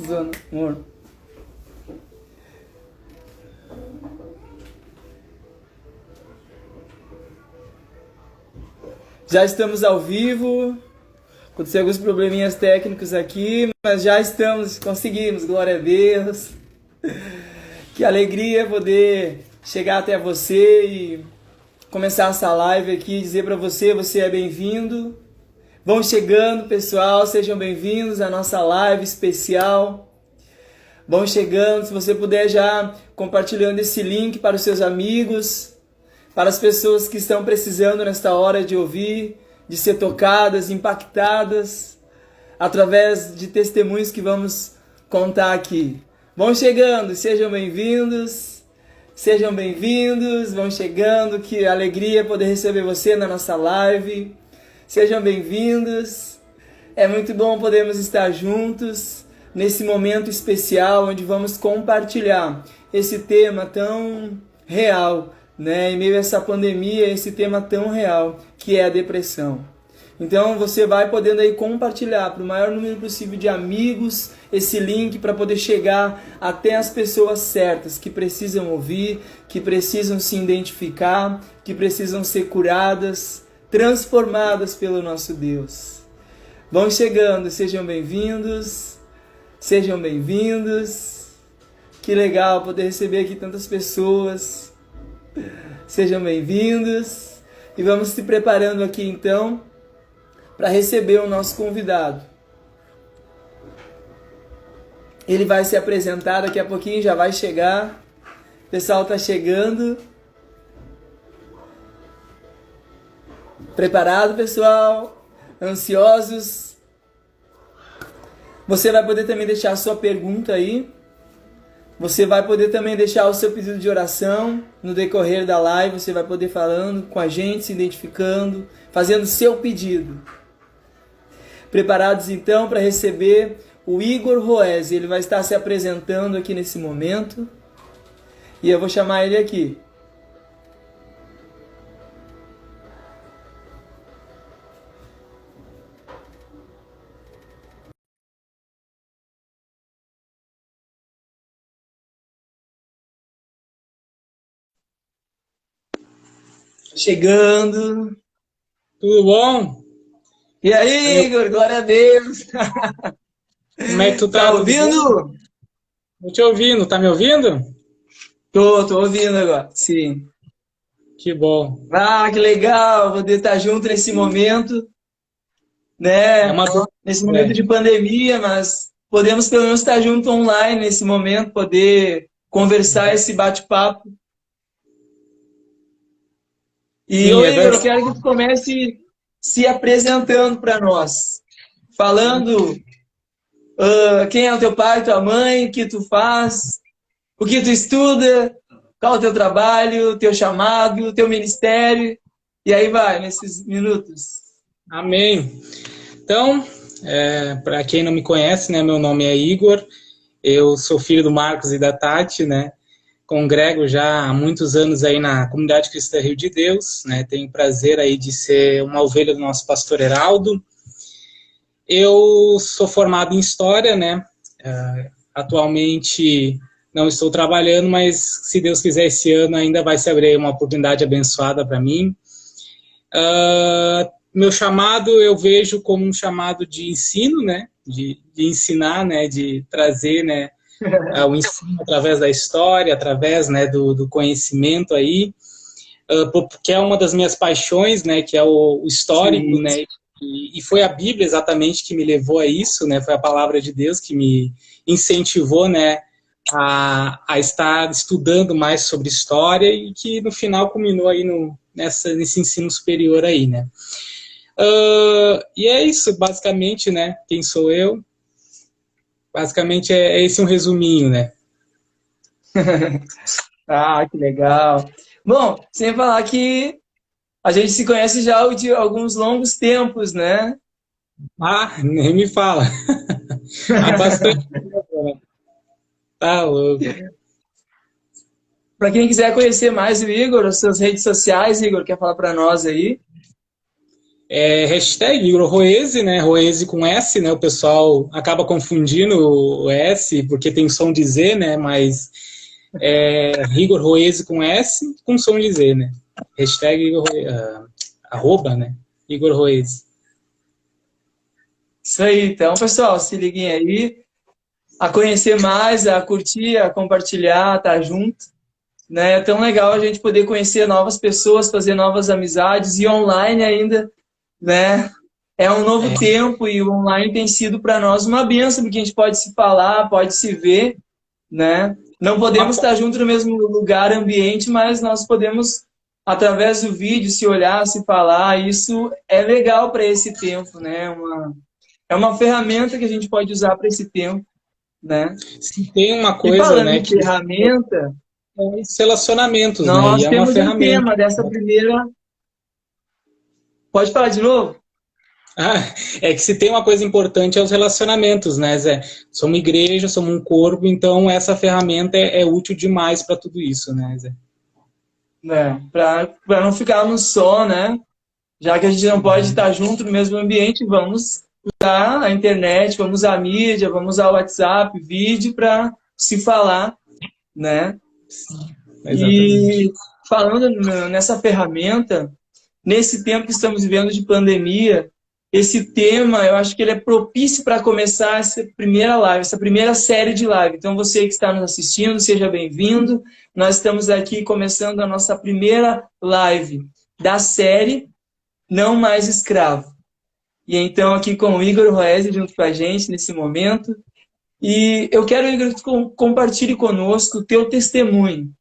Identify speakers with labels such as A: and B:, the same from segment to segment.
A: Zona, amor. Já estamos ao vivo. Aconteceu alguns probleminhas técnicos aqui, mas já conseguimos, glória a Deus. Que alegria poder chegar até você e começar essa live aqui e dizer para você, você é bem-vindo. Vão chegando, pessoal, sejam bem-vindos à nossa live especial. Vão chegando, se você puder já compartilhando esse link para os seus amigos, para as pessoas que estão precisando nesta hora de ouvir, de ser tocadas, impactadas, através de testemunhos que vamos contar aqui. Vão chegando, sejam bem-vindos, vão chegando, que alegria poder receber você na nossa live. Sejam bem-vindos, é muito bom podermos estar juntos nesse momento especial onde vamos compartilhar esse tema tão real, né? Em meio a essa pandemia, esse tema tão real que é a depressão. Então você vai podendo aí compartilhar para o maior número possível de amigos esse link para poder chegar até as pessoas certas que precisam ouvir, que precisam se identificar, que precisam ser curadas, transformadas pelo nosso Deus. Vão chegando, sejam bem-vindos, sejam bem-vindos. Que legal poder receber aqui tantas pessoas. Sejam bem-vindos. E vamos se preparando aqui então para receber o nosso convidado. Ele vai se apresentar daqui a pouquinho, já vai chegar. O pessoal está chegando. Preparado, pessoal? Ansiosos? Você vai poder também deixar a sua pergunta aí. Você vai poder também deixar o seu pedido de oração no decorrer da live. Você vai poder falando com a gente, se identificando, fazendo seu pedido. Preparados então para receber o Igor Roese. Ele vai estar se apresentando aqui nesse momento. E eu vou chamar ele aqui. Chegando.
B: Tudo bom?
A: E aí, Igor? Glória a Deus.
B: Como é que tu tá?
A: Tá ouvindo?
B: Tô te ouvindo. Tá me ouvindo?
A: Tô ouvindo agora. Sim.
B: Que bom.
A: Ah, que legal poder estar junto nesse momento, né?
B: É uma
A: Nesse momento de pandemia, mas podemos pelo menos estar junto online nesse momento, poder conversar esse bate-papo. E,
B: Sim, é
A: Igor, eu
B: verdade.
A: quero que tu comece se apresentando para nós, falando quem é o teu pai, tua mãe, o que tu faz, o que tu estuda, qual é o teu trabalho, o teu chamado, o teu ministério, e aí vai, nesses minutos.
B: Amém. Então, para quem não me conhece, né, meu nome é Igor. Eu sou filho do Marcos e da Tati, né? Congrego já há muitos anos aí na Comunidade Cristã Rio de Deus, né? Tenho o prazer aí de ser uma ovelha do nosso pastor Heraldo. Eu sou formado em História, né? Atualmente não estou trabalhando, mas se Deus quiser esse ano ainda vai se abrir uma oportunidade abençoada para mim. Meu chamado eu vejo como um chamado de ensino, né? De ensinar, né? De trazer, né? O ensino através da história, através, né? Do conhecimento aí, que é uma das minhas paixões, né? Que é o histórico,
A: Sim.
B: né? E foi a Bíblia exatamente que me levou a isso, né? Foi a palavra de Deus que me incentivou, né? A estar estudando mais sobre história e que no final culminou aí nesse ensino superior aí, né? E é isso, basicamente, né? Quem sou eu? Basicamente é esse um resuminho, né?
A: Ah, que legal. Bom, sem falar que a gente se conhece já de alguns longos tempos, né?
B: Nem me fala. Há bastante tempo, né? Tá louco.
A: Para quem quiser conhecer mais o Igor, as suas redes sociais, Igor, quer falar para nós aí?
B: Hashtag Igor Roese, né? Roese com S, né? O pessoal acaba confundindo o S, porque tem som de Z, né? Mas Igor Roese com S, com som de Z, né? Hashtag Igor arroba, né? Igor Roese.
A: Isso aí, então, pessoal, se liguem aí a conhecer mais, a curtir, a compartilhar, tá junto, né? É tão legal a gente poder conhecer novas pessoas, fazer novas amizades e online ainda, né? É um novo tempo e o online tem sido para nós uma bênção, porque a gente pode se falar, pode se ver, né? Não podemos estar juntos no mesmo lugar, ambiente, mas nós podemos, através do vídeo, se olhar, se falar. Isso é legal para esse tempo, né? É uma ferramenta que a gente pode usar para esse tempo, né?
B: Se tem uma
A: E
B: coisa,
A: falando
B: né,
A: em
B: que
A: ferramenta,
B: os relacionamentos, né? E
A: nós
B: é uma
A: temos um
B: ferramenta.
A: tema dessa primeira. Pode falar de novo?
B: É que se tem uma coisa importante é os relacionamentos, né, Zé? Somos igreja, somos um corpo, então essa ferramenta é útil demais para tudo isso, né, Zé?
A: Para não ficarmos só, né? Já que a gente não pode estar junto no mesmo ambiente, vamos usar a internet, vamos usar a mídia, vamos usar o WhatsApp, vídeo para se falar, né?
B: Exatamente.
A: E falando nessa ferramenta, nesse tempo que estamos vivendo de pandemia, esse tema, eu acho que ele é propício para começar essa primeira live, essa primeira série de live. Então, você que está nos assistindo, seja bem-vindo. Nós estamos aqui começando a nossa primeira live da série Não Mais Escravo. E então, aqui com o Igor Roese junto com a gente nesse momento. E eu quero, Igor, que tu compartilhe conosco o teu testemunho,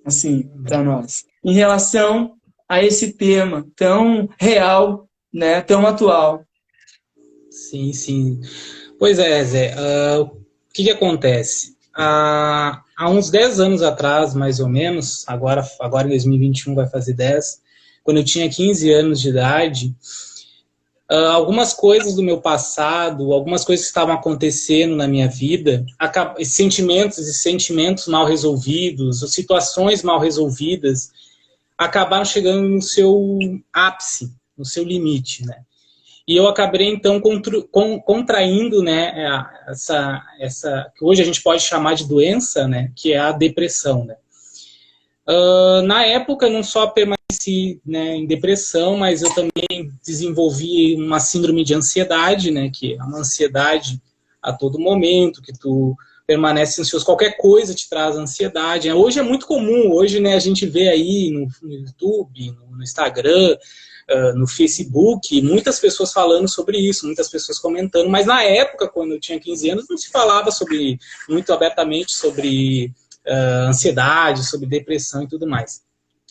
A: assim, para nós, em relação a esse tema tão real, né, tão atual.
B: Sim, sim. Pois é, Zé. O que acontece? Há uns 10 anos atrás, mais ou menos, agora em 2021 vai fazer 10, quando eu tinha 15 anos de idade, algumas coisas do meu passado, algumas coisas que estavam acontecendo na minha vida, sentimentos mal resolvidos, ou situações mal resolvidas, acabaram chegando no seu ápice, no seu limite, né? E eu acabei, então, contraindo, né, essa que hoje a gente pode chamar de doença, né, que é a depressão, né. Na época, não só permaneci, né, em depressão, mas eu também desenvolvi uma síndrome de ansiedade, né, que é uma ansiedade a todo momento, que tu permanece ansioso, qualquer coisa te traz ansiedade. Hoje é muito comum, hoje, né, a gente vê aí no YouTube, no Instagram, no Facebook, muitas pessoas falando sobre isso, muitas pessoas comentando, mas na época, quando eu tinha 15 anos, não se falava muito abertamente sobre ansiedade, sobre depressão e tudo mais.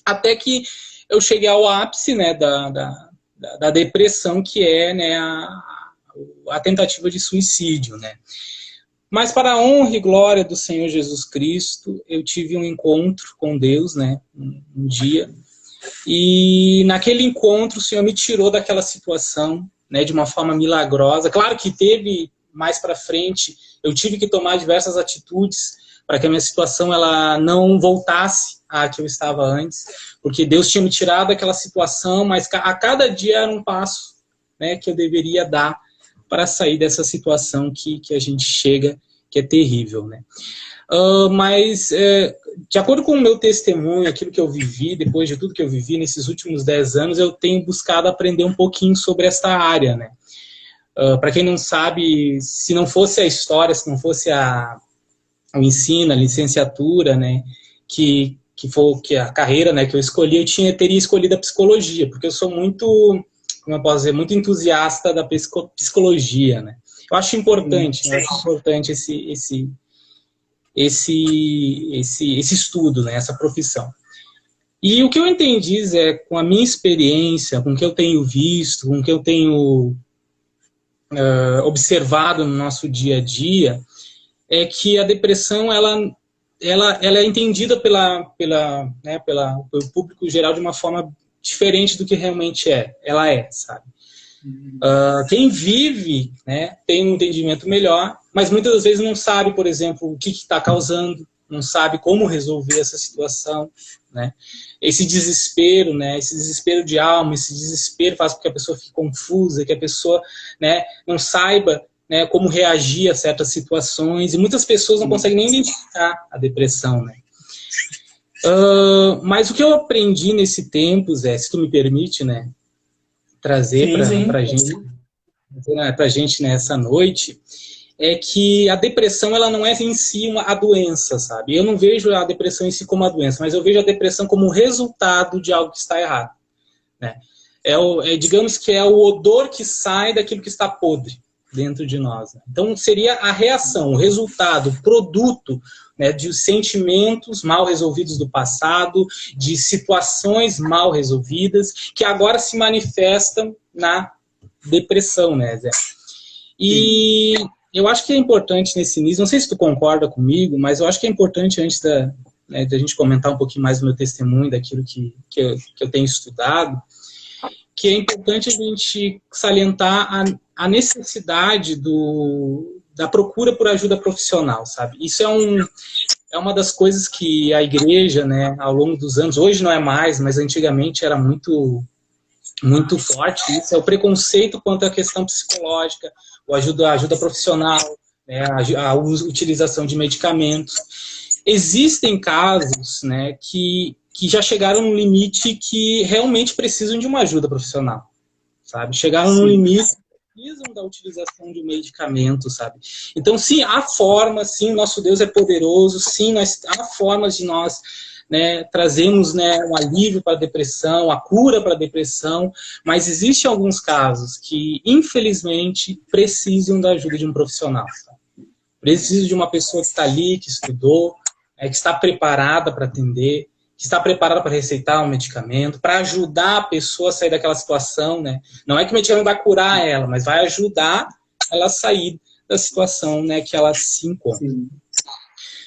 B: Até que eu cheguei ao ápice, né, da depressão, que é, né, a tentativa de suicídio, né. Mas para a honra e glória do Senhor Jesus Cristo, eu tive um encontro com Deus, né, um dia. E naquele encontro o Senhor me tirou daquela situação, né, de uma forma milagrosa. Claro que teve mais para frente, eu tive que tomar diversas atitudes para que a minha situação ela não voltasse à que eu estava antes, porque Deus tinha me tirado daquela situação, mas a cada dia era um passo, né, que eu deveria dar para sair dessa situação que a gente chega, que é terrível, né. Mas, de acordo com o meu testemunho, aquilo que eu vivi, depois de tudo que eu vivi nesses últimos 10 anos, eu tenho buscado aprender um pouquinho sobre essa área, né? Para quem não sabe, se não fosse a história, se não fosse o ensino, a licenciatura, né, que a carreira, né, que eu escolhi, teria escolhido a psicologia, porque eu sou muito, como eu posso dizer, muito entusiasta da psicologia, né? Eu acho importante esse estudo, né, essa profissão. E o que eu entendi, Zé, com a minha experiência, com o que eu tenho visto, com o que eu tenho observado no nosso dia a dia, é que a depressão ela é entendida pelo público geral de uma forma diferente do que realmente ela é, sabe? Quem vive, né, tem um entendimento melhor, mas muitas vezes não sabe, por exemplo, o que está causando, não sabe como resolver essa situação, né? Esse desespero, né? Esse desespero de alma, esse desespero faz com que a pessoa fique confusa, que a pessoa, né, não saiba, né, como reagir a certas situações, e muitas pessoas não conseguem nem identificar a depressão, né? Mas o que eu aprendi nesse tempo, Zé, se tu me permite, né, trazer pra gente nessa noite, é que a depressão, ela não é em si a doença, sabe? Eu não vejo a depressão em si como a doença, mas eu vejo a depressão como resultado de algo que está errado, né? Digamos que é o odor que sai daquilo que está podre dentro de nós, né? Então, seria a reação, o resultado, o produto, né, de sentimentos mal resolvidos do passado, de situações mal resolvidas, que agora se manifestam na depressão, né, Zé? E eu acho que é importante nesse início, não sei se tu concorda comigo, mas eu acho que é importante, antes da gente comentar um pouquinho mais do meu testemunho, daquilo que eu tenho estudado, que é importante a gente salientar a necessidade da procura por ajuda profissional, sabe? Isso é uma das coisas que a igreja, né, ao longo dos anos, hoje não é mais, mas antigamente era muito forte, isso é o preconceito quanto à questão psicológica, a ajuda profissional, né, a utilização de medicamentos. Existem casos, né, que já chegaram no limite que realmente precisam de uma ajuda profissional, sabe? Chegaram no limite, precisam da utilização de medicamento, sabe? Então, sim, há formas, sim, nosso Deus é poderoso, sim, há formas de nós, né, trazemos, né, um alívio para a depressão, a cura para a depressão, mas existem alguns casos que, infelizmente, precisam da ajuda de um profissional. Sabe? Precisam de uma pessoa que está ali, que estudou, que está preparada para atender, que está preparada para receitar um medicamento, para ajudar a pessoa a sair daquela situação, né? Não é que o medicamento vai curar ela, mas vai ajudar ela a sair da situação, né, que ela se encontra. Sim.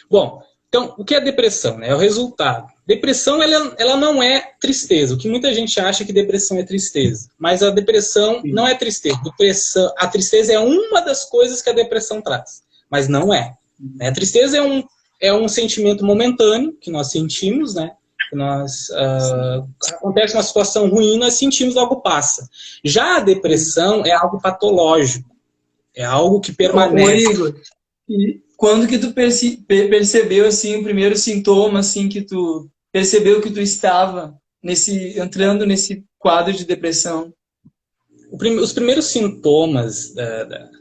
B: Bom, então, o que é depressão? Né? É o resultado. Depressão, ela não é tristeza. O que muita gente acha que depressão é tristeza. Mas a depressão não é tristeza. A tristeza é uma das coisas que a depressão traz. Mas não é. A tristeza é um sentimento momentâneo que nós sentimos, né? Que acontece uma situação ruim, nós sentimos, logo passa. Já a depressão é algo patológico. É algo que permanece.
A: E quando que tu percebeu, assim, o primeiro sintoma, assim, que tu percebeu que tu estava entrando nesse quadro de depressão?
B: Os primeiros sintomas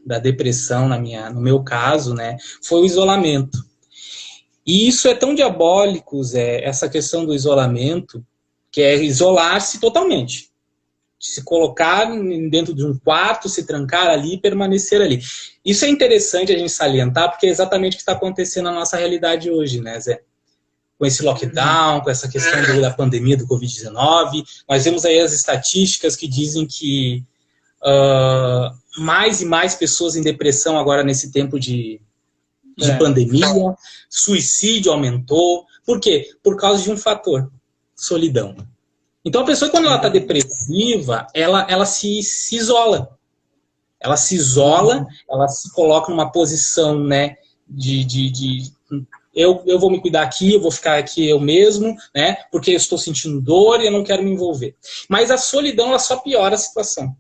B: da depressão, no meu caso, né, foi o isolamento. E isso é tão diabólico, Zé, essa questão do isolamento, que é isolar-se totalmente. Se colocar dentro de um quarto, se trancar ali e permanecer ali. Isso é interessante a gente salientar, porque é exatamente o que está acontecendo na nossa realidade hoje, né, Zé? Com esse lockdown, com essa questão da pandemia do Covid-19, nós vemos aí as estatísticas que dizem que mais e mais pessoas em depressão agora nesse tempo de pandemia, suicídio aumentou. Por quê? Por causa de um fator: solidão. Então, a pessoa, quando ela está depressiva, ela se isola. Ela se isola, ela se coloca numa posição, né, eu vou me cuidar aqui, eu vou ficar aqui eu mesmo, né, porque eu estou sentindo dor e eu não quero me envolver. Mas a solidão, ela só piora a situação.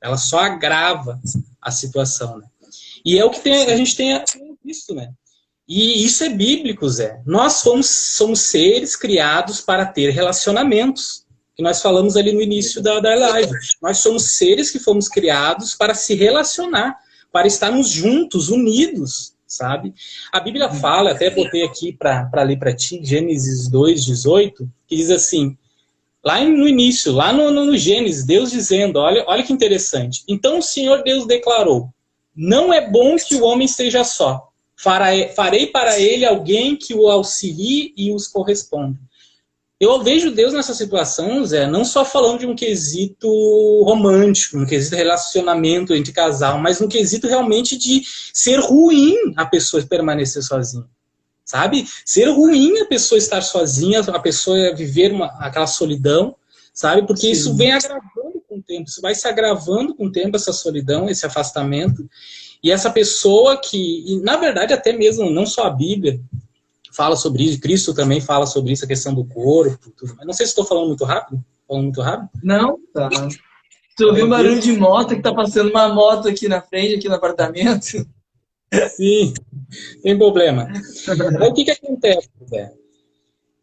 B: Ela só agrava a situação, né? E é o que a gente tem visto, né? E isso é bíblico, Zé. Nós somos seres criados para ter relacionamentos. Que nós falamos ali no início da live. Nós somos seres que fomos criados para se relacionar, para estarmos juntos, unidos, sabe? A Bíblia fala, até botei aqui para ler para ti, Gênesis 2:18, que diz assim, lá no início, lá no Gênesis, Deus dizendo, olha que interessante. Então o Senhor Deus declarou, não é bom que o homem esteja só. Farei para ele alguém que o auxilie e os corresponda. Eu vejo Deus nessa situação, Zé, não só falando de um quesito romântico, um quesito relacionamento entre casal, mas um quesito realmente de ser ruim a pessoa permanecer sozinha, sabe? Ser ruim a pessoa estar sozinha, a pessoa viver aquela solidão, sabe? Porque isso vem agravando com o tempo, isso vai se agravando com o tempo, essa solidão, esse afastamento. E essa pessoa que, na verdade, até mesmo, não só a Bíblia, fala sobre isso, Cristo também fala sobre isso, a questão do corpo, tudo. Mas não sei se estou falando muito rápido. Falando muito rápido?
A: Não, tá. Tu ouviu um barulho de moto, que tá passando uma moto aqui na frente, aqui no apartamento?
B: Sim, tem problema. Aí o que acontece, Zé?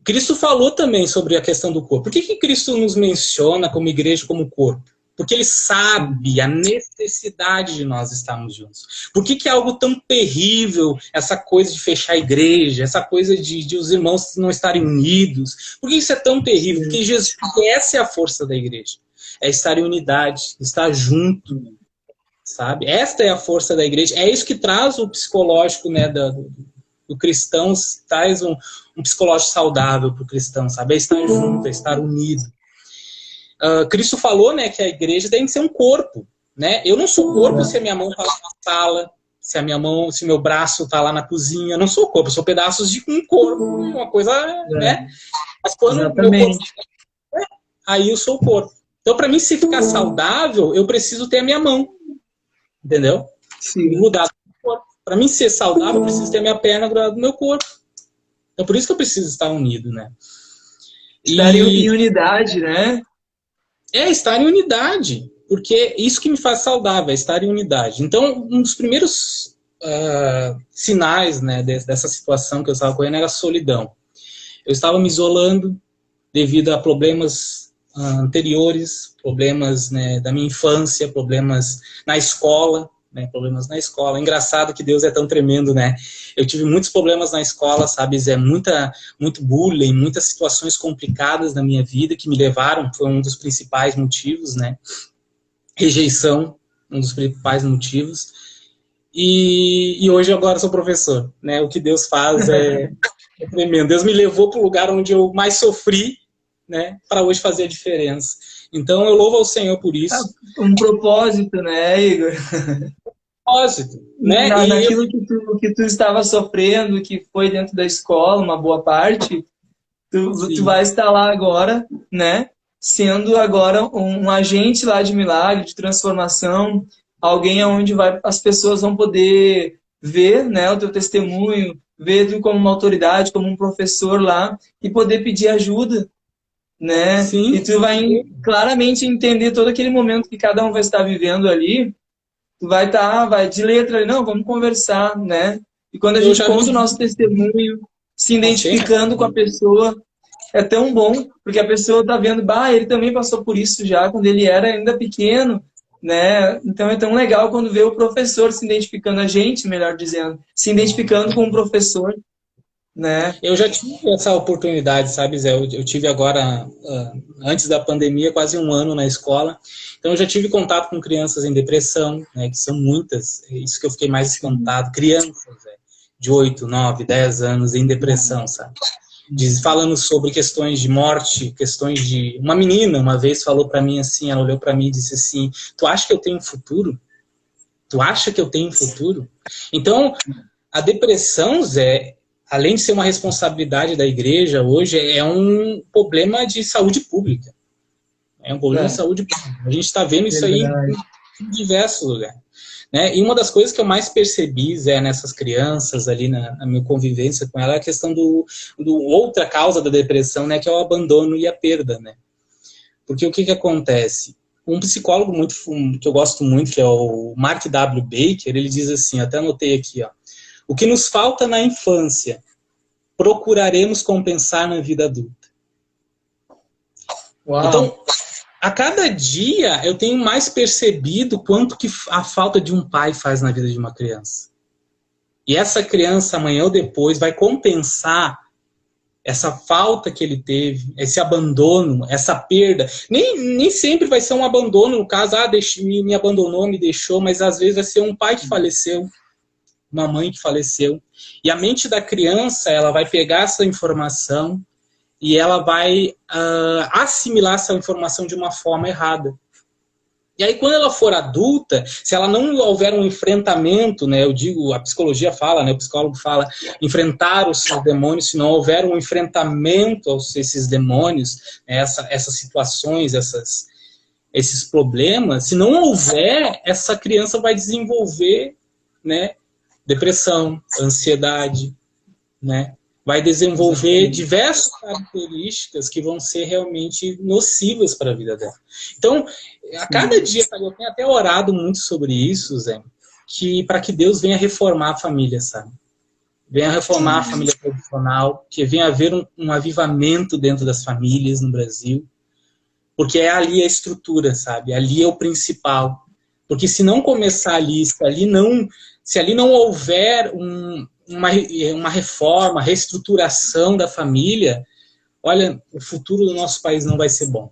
B: Cristo falou também sobre a questão do corpo. Por que Cristo nos menciona como igreja, como corpo? Porque ele sabe a necessidade de nós estarmos juntos. Por que é algo tão terrível, essa coisa de fechar a igreja, essa coisa de os irmãos não estarem unidos? Por que isso é tão terrível? Porque Jesus, essa é a força da igreja. É estar em unidade, estar junto, sabe? Esta é a força da igreja. É isso que traz o psicológico, né, do cristão, traz um psicológico saudável para o cristão, sabe? É estar junto, é estar unido. Cristo falou, né, que a igreja tem que ser um corpo, né? Eu não sou corpo se a minha mão está lá na sala, se meu braço está lá na cozinha. Eu não sou corpo, eu sou pedaços de um corpo, uma coisa, né? Mas quando meu corpo, aí eu sou o corpo. Então, para mim, se ficar saudável, eu preciso ter a minha mão, entendeu?
A: Sim.
B: Grudado no corpo. Para mim ser saudável, eu preciso ter a minha perna grudada no meu corpo. Então, por isso que eu preciso estar unido, né?
A: Estar em unidade, né?
B: É, estar em unidade. Porque isso que me faz saudável, é estar em unidade. Então, um dos primeiros sinais, né, dessa situação que eu estava correndo era a solidão. Eu estava me isolando devido a problemas anteriores, problemas, né, da minha infância, problemas na escola, né, problemas na escola. Engraçado que Deus é tão tremendo, né? Eu tive muitos problemas na escola, sabe, Zé? Muito bullying, muitas situações complicadas na minha vida que me levaram, foi um dos principais motivos, né? Rejeição, um dos principais motivos. E hoje agora sou professor, né? O que Deus faz é tremendo. Deus me levou para o lugar onde eu mais sofri, né? Para hoje fazer a diferença. Então eu louvo ao Senhor por isso.
A: Um propósito, né, Igor?
B: Propósito, né?
A: Naquilo que tu estava sofrendo, que foi dentro da escola, uma boa parte, tu vai estar lá agora, né? Sendo agora um agente lá de milagre, de transformação, alguém onde as pessoas vão poder ver, né, o teu testemunho, ver tu como uma autoridade, como um professor lá, e poder pedir ajuda, né?
B: Sim.
A: E tu vai claramente entender todo aquele momento que cada um vai estar vivendo ali. Tu vai de letra ali, não, vamos conversar, né? E quando a gente conta o nosso testemunho, se identificando com a pessoa, é tão bom, porque a pessoa tá vendo, ele também passou por isso já, quando ele era ainda pequeno, né? Então é tão legal quando vê o professor se identificando, a gente, melhor dizendo, se identificando com o professor, né?
B: Eu já tive essa oportunidade, sabe, Zé? Eu tive agora, antes da pandemia, quase um ano na escola. Então eu já tive contato com crianças em depressão, né, que são muitas. É isso que eu fiquei mais espantado. Crianças, Zé, de 8, 9, 10 anos em depressão, sabe? Falando sobre questões de morte, questões de... Uma menina uma vez falou para mim assim, ela olhou para mim e disse assim, tu acha que eu tenho futuro? Tu acha que eu tenho futuro? Então, a depressão, Zé, além de ser uma responsabilidade da igreja, hoje é um problema de saúde pública. É um problema de saúde pública. A gente está vendo isso aí em diversos lugares. Né? E uma das coisas que eu mais percebi, Zé, nessas crianças ali, na minha convivência com ela, é a questão do outra causa da depressão, né, que é o abandono e a perda. Né? Porque o que acontece? Um psicólogo que eu gosto muito, que é o Mark W. Baker, ele diz assim, até anotei aqui, ó, o que nos falta na infância, procuraremos compensar na vida adulta.
A: Uau.
B: Então, a cada dia eu tenho mais percebido quanto que a falta de um pai faz na vida de uma criança. E essa criança, amanhã ou depois, vai compensar essa falta que ele teve, esse abandono, essa perda. Nem sempre vai ser um abandono, no caso, me abandonou, me deixou, mas às vezes vai ser um pai que faleceu, uma mãe que faleceu. E a mente da criança, ela vai pegar essa informação e ela vai assimilar essa informação de uma forma errada. E aí, quando ela for adulta, se ela não houver um enfrentamento, né, eu digo, a psicologia fala, né, o psicólogo fala, enfrentar os seus demônios, se não houver um enfrentamento a esses demônios, né, essas situações, esses problemas, se não houver, essa criança vai desenvolver, né, depressão, ansiedade, né, vai desenvolver
A: Exatamente.
B: diversas características que vão ser realmente nocivas para a vida dela. Então, a cada dia, sabe, eu tenho até orado muito sobre isso, Zé, que para que Deus venha reformar a família, sabe? Venha reformar a família tradicional, que venha haver um avivamento dentro das famílias no Brasil, porque é ali a estrutura, sabe? Ali é o principal. Porque se não começar ali, se ali não houver uma reforma, reestruturação da família, olha, o futuro do nosso país não vai ser bom.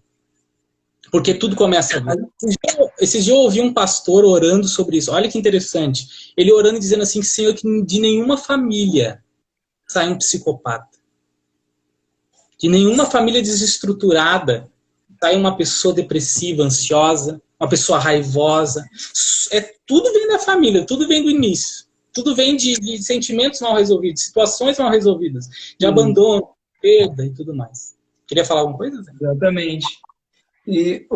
B: Porque tudo começa ali. Esses dias eu ouvi um pastor orando sobre isso. Olha que interessante. Ele orando e dizendo assim, Senhor, que de nenhuma família sai um psicopata. De nenhuma família desestruturada sai uma pessoa depressiva, ansiosa, uma pessoa raivosa. Tudo vem da família, tudo vem do início. Tudo vem de sentimentos mal resolvidos, situações mal resolvidas, de abandono, perda e tudo mais. Queria falar alguma coisa, Zé?
A: Exatamente. E,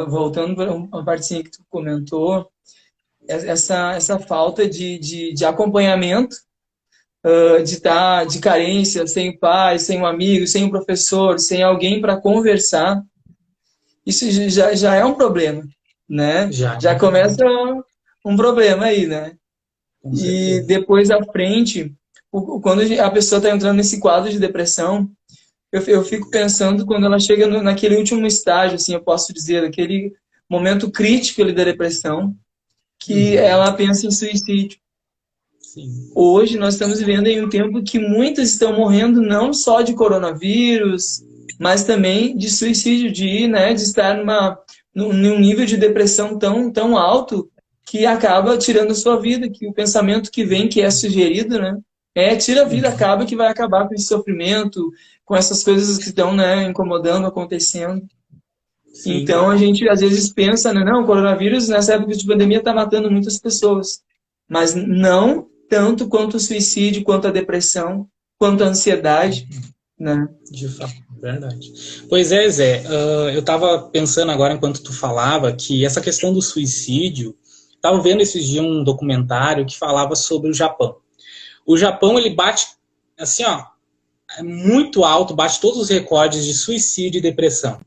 A: voltando para uma partezinha que tu comentou, essa falta de acompanhamento, de carência, sem pai, sem um amigo, sem um professor, sem alguém para conversar, isso já é um problema, né? Já começa um problema aí, né? E depois à frente, quando a pessoa está entrando nesse quadro de depressão, eu fico pensando quando ela chega naquele último estágio, assim, eu posso dizer, aquele momento crítico ali da depressão, que ela pensa em suicídio.
B: Sim.
A: Hoje nós estamos vivendo em um tempo que muitas estão morrendo não só de coronavírus, mas também de suicídio, de estar num nível de depressão tão alto que acaba tirando a sua vida, que o pensamento que vem, que é sugerido, né, tira a vida, acaba que vai acabar com esse sofrimento, com essas coisas que estão, incomodando, acontecendo. Sim. Então a gente às vezes pensa, né, não, o coronavírus nessa época de pandemia está matando muitas pessoas, mas não tanto quanto o suicídio, quanto a depressão, quanto a ansiedade, né?
B: De fato, verdade. Pois é, Zé, eu estava pensando agora, enquanto tu falava, que essa questão do suicídio, estava vendo esses dias um documentário que falava sobre o Japão. O Japão, ele bate, assim, ó, muito alto, bate todos os recordes de suicídio e depressão.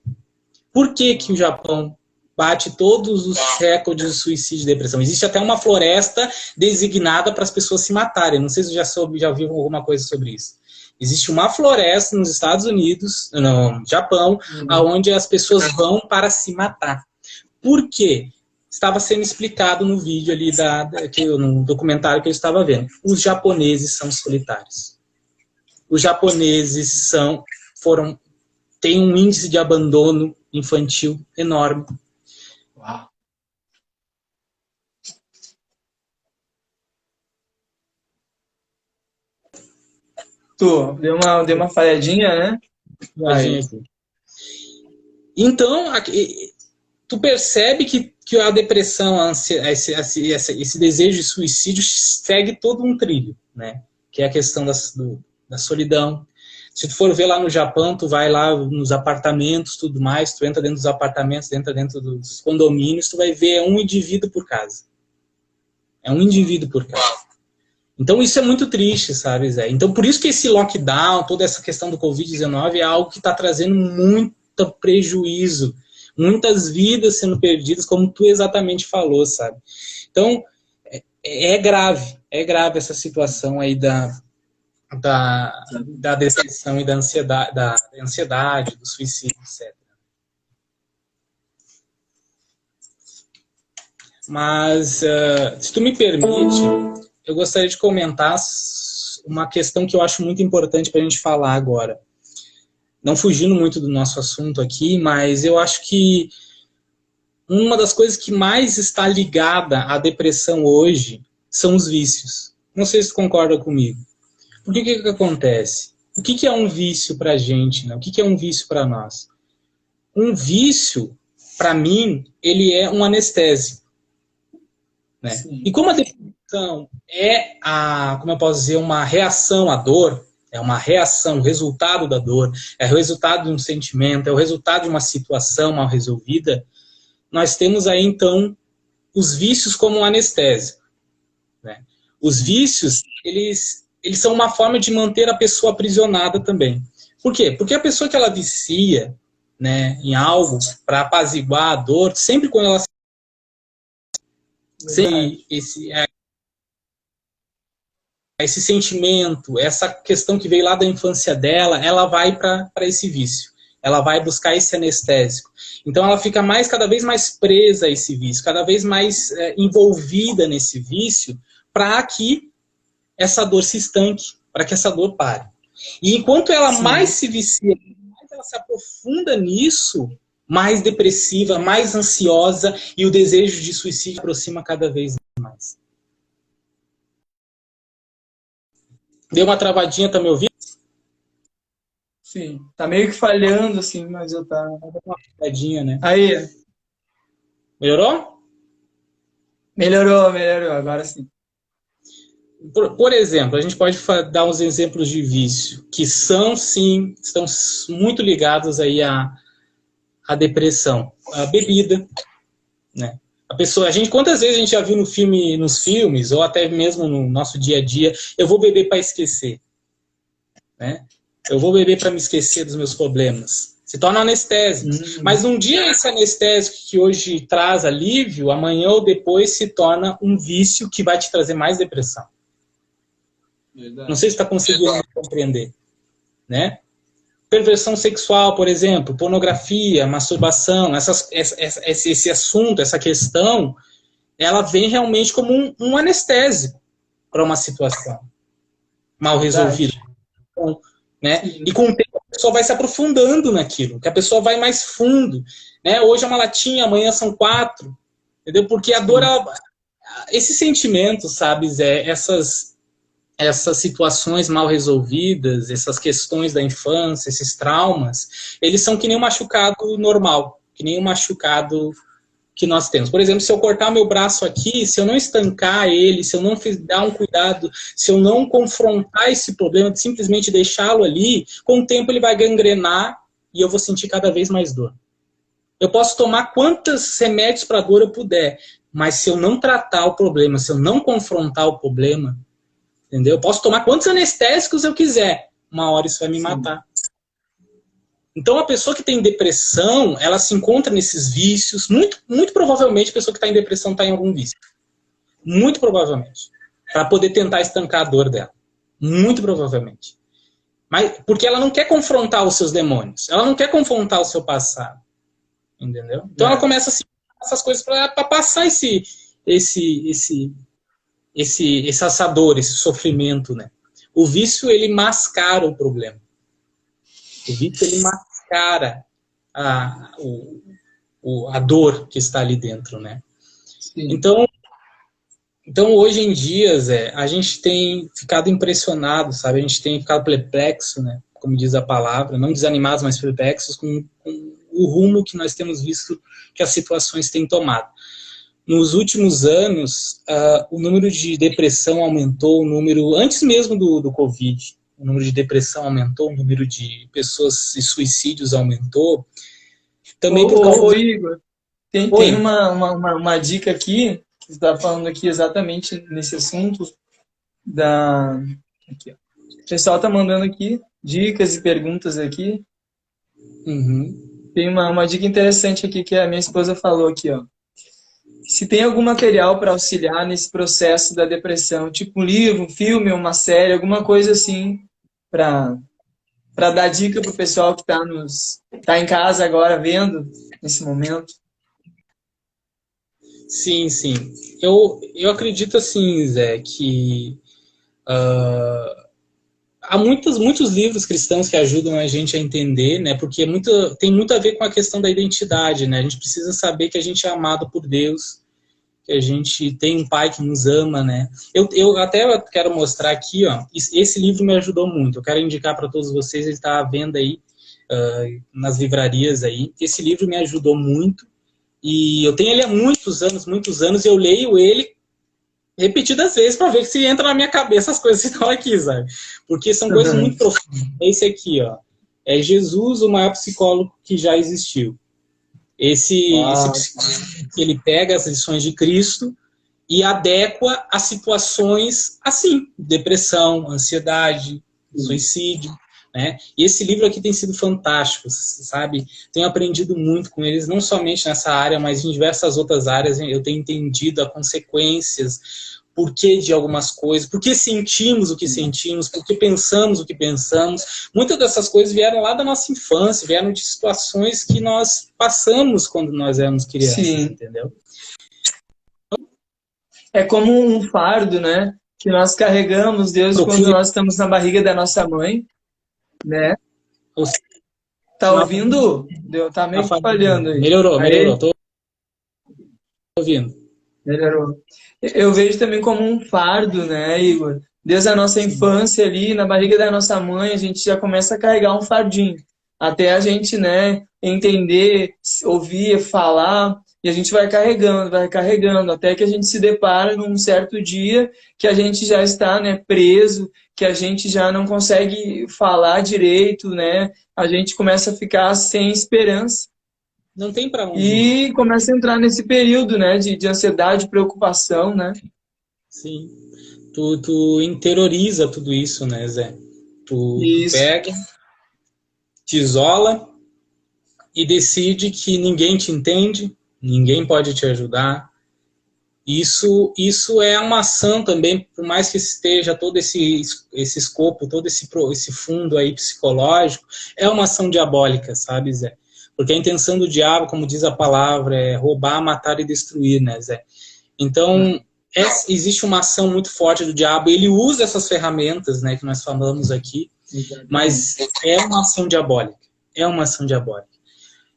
B: Por que que o Japão bate todos os recordes de suicídio e depressão? Existe até uma floresta designada para as pessoas se matarem. Não sei se você já viu alguma coisa sobre isso. Existe uma floresta nos Estados Unidos, no Japão, onde as pessoas vão para se matar. Por quê? Estava sendo explicado no vídeo ali, no documentário que eu estava vendo. Os japoneses são solitários. Os japoneses têm um índice de abandono infantil enorme.
A: Uau. Deu uma falhadinha, né?
B: Então, tu percebe que a depressão, esse desejo de suicídio segue todo um trilho, né? Que é a questão da solidão. Se tu for ver lá no Japão, tu vai lá nos apartamentos, tudo mais, tu entra dentro dos apartamentos, entra dentro dos condomínios, tu vai ver um indivíduo por casa. É um indivíduo por casa. Então isso é muito triste, sabe, Zé? Então por isso que esse lockdown, toda essa questão do Covid-19 é algo que está trazendo muito prejuízo, muitas vidas sendo perdidas, como tu exatamente falou, sabe? Então é grave essa situação aí da depressão e da ansiedade, do suicídio, etc. Mas, se tu me permite, eu gostaria de comentar uma questão que eu acho muito importante para a gente falar agora. Não fugindo muito do nosso assunto aqui, mas eu acho que uma das coisas que mais está ligada à depressão hoje são os vícios. Não sei se tu concorda comigo. Por que acontece? O que é um vício para a gente, né? O que é um vício para nós? Um vício, para mim, ele é um anestésico. Né? E como a depressão é como eu posso dizer, uma reação à dor, é uma reação, o resultado da dor, é o resultado de um sentimento, é o resultado de uma situação mal resolvida, nós temos aí, então, os vícios como um anestésico. Né? Os vícios, eles eles são uma forma de manter a pessoa aprisionada também. Por quê? Porque a pessoa que ela vicia, né, em algo para apaziguar a dor, sempre quando ela esse sentimento, essa questão que veio lá da infância dela, ela vai para esse vício. Ela vai buscar esse anestésico. Então ela fica cada vez mais presa a esse vício, cada vez mais envolvida nesse vício, para que essa dor se estanque, para que essa dor pare. E enquanto ela mais se vicia, mais ela se aprofunda nisso, mais depressiva, mais ansiosa, e o desejo de suicídio aproxima cada vez mais. Deu uma travadinha, tá me ouvindo?
A: Sim, tá meio que falhando, assim, mas eu tá...
B: Uma falhadinha, né?
A: Aí.
B: Melhorou?
A: Melhorou, agora sim.
B: Por exemplo, a gente pode dar uns exemplos de vício que são, sim, estão muito ligados aí à depressão. A bebida, né? Quantas vezes a gente já viu nos filmes, ou até mesmo no nosso dia a dia, eu vou beber para esquecer, né? Eu vou beber para me esquecer dos meus problemas. Se torna anestésico. Mas um dia esse anestésico que hoje traz alívio, amanhã ou depois se torna um vício que vai te trazer mais depressão. Verdade. Não sei se está conseguindo compreender, né? Perversão sexual, por exemplo, pornografia, masturbação, esse assunto, essa questão, ela vem realmente como um anestésico para uma situação mal resolvida. Então, né? E com o tempo a pessoa vai se aprofundando naquilo, que a pessoa vai mais fundo, né? Hoje é uma latinha, amanhã são 4, entendeu? Porque a dor, esse sentimento, sabe, Zé, essas situações mal resolvidas, essas questões da infância, esses traumas, eles são que nem um machucado normal, que nem um machucado que nós temos. Por exemplo, se eu cortar meu braço aqui, se eu não estancar ele, se eu não dar um cuidado, se eu não confrontar esse problema, de simplesmente deixá-lo ali, com o tempo ele vai gangrenar e eu vou sentir cada vez mais dor. Eu posso tomar quantos remédios para dor eu puder, mas se eu não tratar o problema, se eu não confrontar o problema, entendeu? Eu posso tomar quantos anestésicos eu quiser, uma hora isso vai me matar. Então, a pessoa que tem depressão, ela se encontra nesses vícios. Muito provavelmente, a pessoa que está em depressão está em algum vício. Muito provavelmente. Para poder tentar estancar a dor dela. Muito provavelmente. Mas, porque ela não quer confrontar os seus demônios. Ela não quer confrontar o seu passado. Entendeu? Então, ela começa a se essas coisas para passar essa dor, esse sofrimento, né? O vício, ele mascara o problema. O vício, ele mascara a dor que está ali dentro, né? Então, hoje em dia, Zé, a gente tem ficado impressionado, sabe? A gente tem ficado perplexo, né? Como diz a palavra, não desanimados, mas perplexos com o rumo que nós temos visto que as situações têm tomado. Nos últimos anos, o número de depressão aumentou, antes mesmo do Covid, o número de depressão aumentou, o número de pessoas e suicídios aumentou. Também por causa
A: Igor, tem uma dica aqui, que você está falando aqui exatamente nesse assunto, aqui, ó. O pessoal está mandando aqui dicas e perguntas aqui. Tem uma dica interessante aqui que a minha esposa falou aqui, ó. Se tem algum material para auxiliar nesse processo da depressão, tipo um livro, um filme, uma série, alguma coisa assim, para dar dica para o pessoal que tá em casa agora vendo nesse momento.
B: Sim. Eu acredito assim, Zé, que há muitos livros cristãos que ajudam a gente a entender, né? Porque tem muito a ver com a questão da identidade, né? A gente precisa saber que a gente é amado por Deus, que a gente tem um pai que nos ama, né? Eu até quero mostrar aqui, ó, esse livro me ajudou muito. Eu quero indicar para todos vocês, ele está à venda aí nas livrarias aí. Esse livro me ajudou muito e eu tenho ele há muitos anos, e eu leio ele repetidas vezes para ver se entra na minha cabeça as coisas que estão aqui, sabe? Porque são coisas muito profundas. Esse aqui, ó, é Jesus, o maior psicólogo que já existiu. Esse psicólogo, ele pega as lições de Cristo e adequa a situações assim, depressão, ansiedade, suicídio, né? E esse livro aqui tem sido fantástico, sabe? Tenho aprendido muito com eles, não somente nessa área, mas em diversas outras áreas. Eu tenho entendido as consequências, por que de algumas coisas, por que sentimos o que sentimos, por que pensamos o que pensamos. Muitas dessas coisas vieram lá da nossa infância, vieram de situações que nós passamos quando nós éramos crianças,
A: Sim.
B: entendeu?
A: É como um fardo, né? Que nós carregamos desde quando nós estamos na barriga da nossa mãe, né? Tá ouvindo? Tá meio que falhando aí.
B: Melhorou. Tô ouvindo.
A: Melhorou. Eu vejo também como um fardo, né, Igor? Desde a nossa infância ali, na barriga da nossa mãe, a gente já começa a carregar um fardinho. Até a gente, né, entender, ouvir, falar, e a gente vai carregando, até que a gente se depara num certo dia que a gente já está, né, preso, que a gente já não consegue falar direito, né? A gente começa a ficar sem esperança.
B: Não tem para onde
A: ir. E começa a entrar nesse período, né, de ansiedade, preocupação, né?
B: Sim. Tu interioriza tudo isso, né, Zé? Tu pega, te isola e decide que ninguém te entende, ninguém pode te ajudar. Isso é uma ação também, por mais que esteja todo esse escopo, todo esse fundo aí psicológico, é uma ação diabólica, sabe, Zé? Porque a intenção do diabo, como diz a palavra, é roubar, matar e destruir, né, Zé? Então, existe uma ação muito forte do diabo, ele usa essas ferramentas, né, que nós falamos aqui, mas é uma ação diabólica. É uma ação diabólica.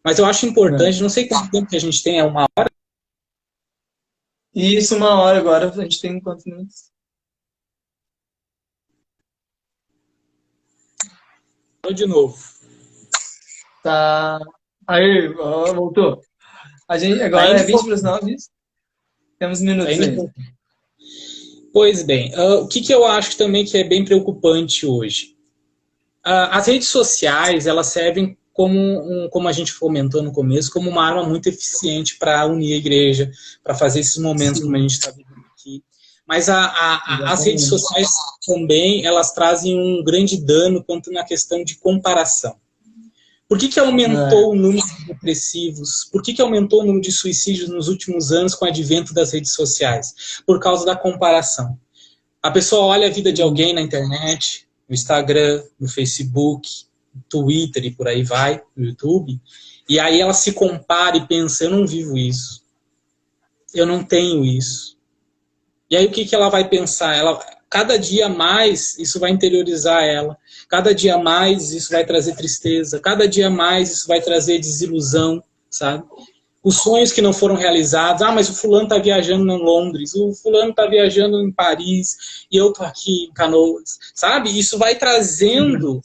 B: Mas eu acho importante, não sei quanto tempo que a gente tem, é 1 hora?
A: Isso, 1 hora agora. A gente tem quantos minutos?
B: De novo.
A: Tá. Aí, voltou. A gente, agora é 20 para as 9, isso? Temos minutos aí.
B: Pois bem, o que eu acho também que é bem preocupante hoje? As redes sociais, elas servem como a gente comentou no começo, como uma arma muito eficiente para unir a igreja, para fazer esses momentos como a gente está vivendo aqui. Mas as redes sociais também, elas trazem um grande dano quanto na questão de comparação. Por que aumentou o número de depressivos? Por que aumentou o número de suicídios nos últimos anos com o advento das redes sociais? Por causa da comparação. A pessoa olha a vida de alguém na internet, no Instagram, no Facebook, no Twitter e por aí vai, no YouTube, e aí ela se compara e pensa, eu não vivo isso. Eu não tenho isso. E aí o que ela vai pensar? Cada dia mais isso vai interiorizar ela. Cada dia mais isso vai trazer tristeza. Cada dia mais isso vai trazer desilusão, sabe? Os sonhos que não foram realizados. Mas o fulano está viajando em Londres. O fulano está viajando em Paris. E eu estou aqui em Canoas. Sabe? Isso vai trazendo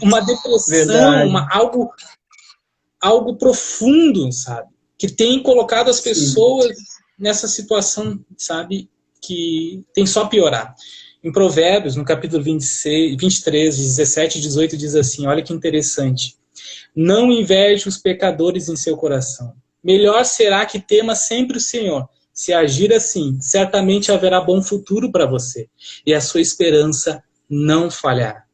B: uma depressão, algo profundo, sabe? Que tem colocado as pessoas nessa situação, sabe? Que tem só piorar. Em Provérbios, no capítulo 23, 17 e 18, diz assim, olha que interessante. Não inveje os pecadores em seu coração. Melhor será que tema sempre o Senhor. Se agir assim, certamente haverá bom futuro para você. E a sua esperança não falhará.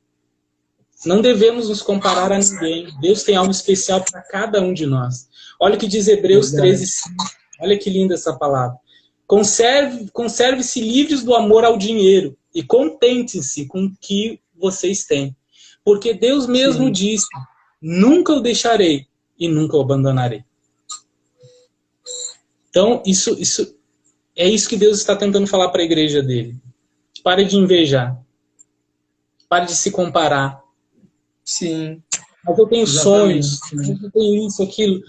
B: Não devemos nos comparar a ninguém. Deus tem algo especial para cada um de nós. Olha o que diz Hebreus 13:5. Olha que linda essa palavra. Conserve-se livres do amor ao dinheiro e contente-se com o que vocês têm. Porque Deus mesmo disse, nunca o deixarei e nunca o abandonarei. Então, é isso que Deus está tentando falar para a igreja dele. Pare de invejar. Pare de se comparar.
A: Sim.
B: Mas eu tenho sonhos, eu tenho isso, aquilo.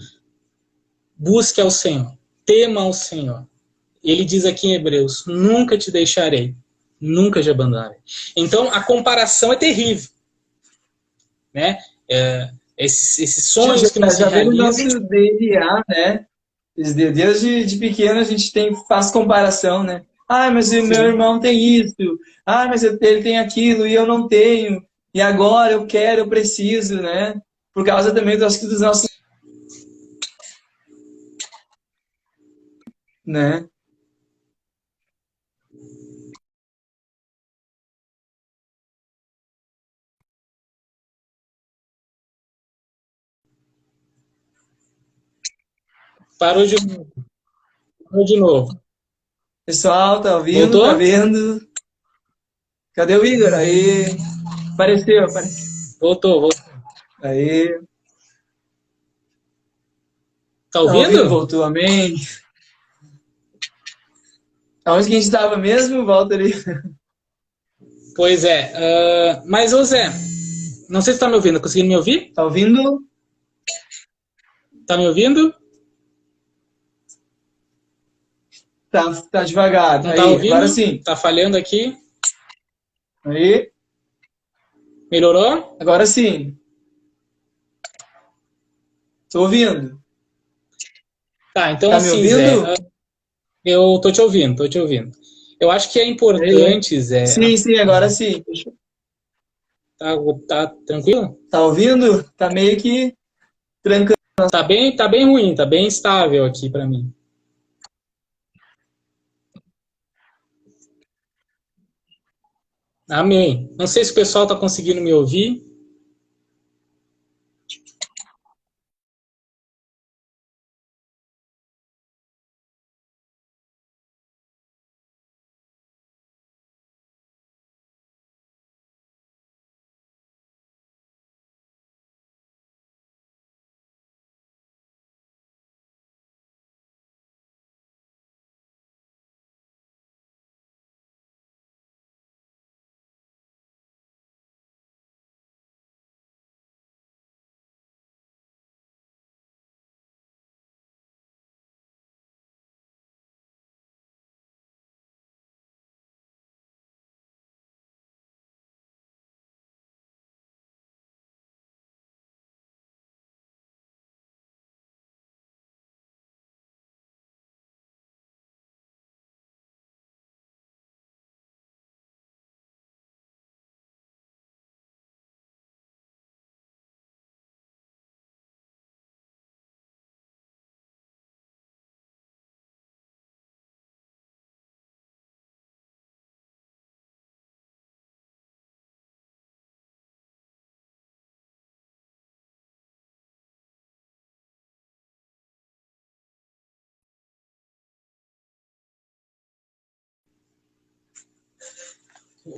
B: Busque ao Senhor. Tema ao Senhor. Ele diz aqui em Hebreus, nunca te deixarei, nunca te abandonarei. Então, a comparação é terrível. Né? Esses sonhos que não se realizam...
A: Já vem no nosso DNA, né? Desde pequeno a gente faz comparação, né? Mas o meu irmão tem isso. Mas ele tem aquilo e eu não tenho. E agora eu quero, eu preciso, né? Por causa também dos nossos... Né?
B: Parou de novo. Parou de novo.
A: Pessoal, tá ouvindo?
B: Voltou?
A: Tá vendo? Cadê o Igor? Aí, apareceu.
B: Voltou.
A: Aí,
B: Tá
A: tá ouvindo?
B: ouvindo?
A: Voltou, amém. Aonde que a gente estava mesmo? Volta ali.
B: Pois é. Mas, ô Zé, não sei se tá me ouvindo. Conseguindo me ouvir?
A: Tá ouvindo?
B: Tá me ouvindo?
A: Tá devagar.
B: Não tá
A: Aí, agora
B: ouvindo?
A: sim.
B: Tá falhando aqui?
A: Aí,
B: Melhorou?
A: agora sim. Tô ouvindo.
B: Tá, então
A: Tá me
B: assim, Zé,
A: ouvindo?
B: eu tô te ouvindo. Eu acho que é
A: Aí.
B: importante, Zé.
A: Sim, agora sim.
B: Tá, tá tranquilo?
A: Tá ouvindo? Tá meio que trancando.
B: Tá bem ruim, tá bem estável aqui pra mim. Amém. Não sei se o pessoal tá conseguindo me ouvir.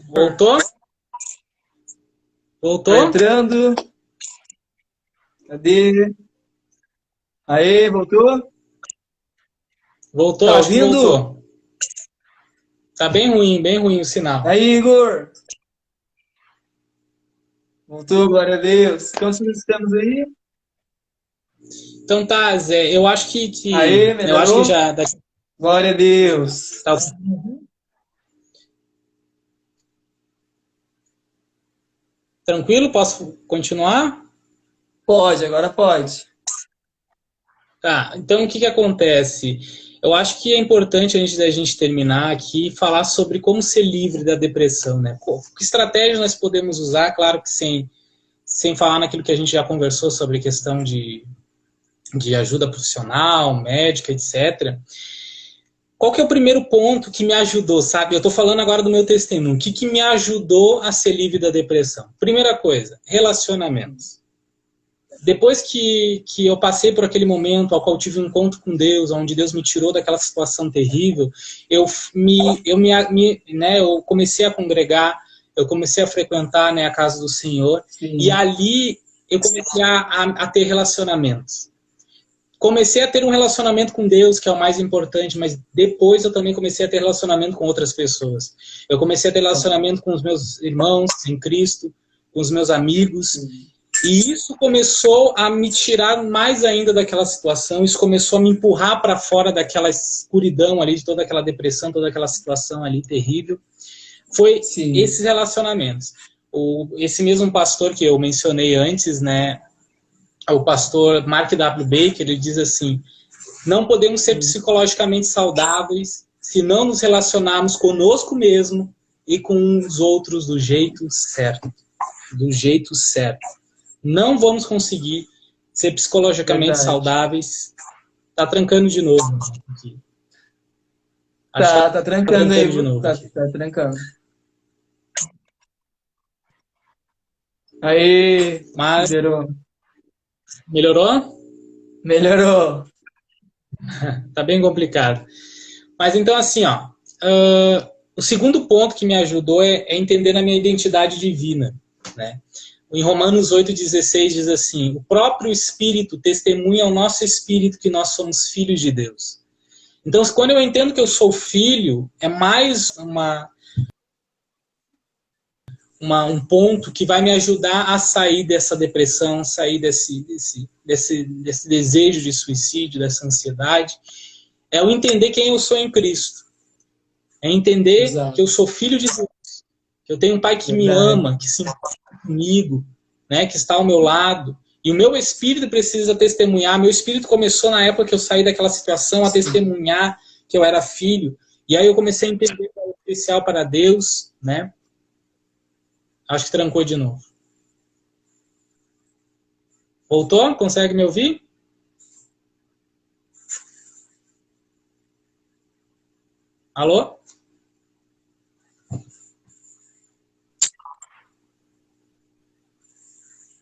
B: Voltou?
A: Tá
B: Voltou?
A: entrando. Cadê? Aí, voltou?
B: Voltou,
A: Tá
B: acho que
A: ouvindo?
B: voltou. Tá bem ruim o sinal.
A: Aí, Igor. Voltou, glória a Deus. Quantos minutos estamos aí?
B: Então tá, Zé, eu acho
A: Aí,
B: eu acho que
A: melhorou?
B: já
A: Glória a Deus.
B: tá tranquilo, posso continuar?
A: Pode, agora pode.
B: Tá, então o que que acontece? Eu acho que é importante antes da gente terminar aqui falar sobre como ser livre da depressão, né? Que estratégias nós podemos usar, claro que sem falar naquilo que a gente já conversou sobre questão de ajuda profissional, médica, etc. Qual que é o primeiro ponto que me ajudou, sabe? Eu estou falando agora do meu testemunho. O que, que me ajudou a ser livre da depressão? Primeira coisa, relacionamentos. Depois que eu passei por aquele momento ao qual eu tive um encontro com Deus, onde Deus me tirou daquela situação terrível, eu comecei a congregar, eu comecei a frequentar, né, a casa do Senhor,
A: Sim.
B: e ali eu comecei a ter relacionamentos. Comecei a ter um relacionamento com Deus, que é o mais importante, mas depois eu também comecei a ter relacionamento com outras pessoas. Eu comecei a ter relacionamento com os meus irmãos em Cristo, com os meus amigos,
A: Sim.
B: e isso começou a me tirar mais ainda daquela situação, isso começou a me empurrar para fora daquela escuridão ali, de toda aquela depressão, toda aquela situação ali terrível. Foi
A: Sim.
B: esses relacionamentos. Esse mesmo pastor que eu mencionei antes, né, o pastor Mark W. Baker, ele diz assim: não podemos ser psicologicamente saudáveis se não nos relacionarmos conosco mesmo e com os outros do jeito certo. Do jeito certo. Não vamos conseguir ser psicologicamente
A: Verdade.
B: saudáveis. Tá trancando de novo aqui.
A: Tá trancando aí.
B: De novo
A: Tá
B: aqui.
A: trancando. Aí,
B: Mas
A: melhorou.
B: melhorou?
A: Melhorou.
B: Tá bem complicado. Mas então, assim, ó, o segundo ponto que me ajudou é entender a minha identidade divina, né? Em Romanos 8,16 diz assim: o próprio Espírito testemunha ao nosso espírito que nós somos filhos de Deus. Então, quando eu entendo que eu sou filho, é mais um ponto que vai me ajudar a sair dessa depressão, sair desse desejo de suicídio, dessa ansiedade. É o entender quem eu sou em Cristo. É entender
A: Exato.
B: que eu sou filho de Deus. Que eu tenho um pai que me ama, que se importa comigo, né, que está ao meu lado. E o meu espírito precisa testemunhar. Meu espírito começou na época que eu saí daquela situação a testemunhar que eu era filho. E aí eu comecei a entender que era especial para Deus, né? Acho que trancou de novo. Voltou? Consegue me ouvir? Alô?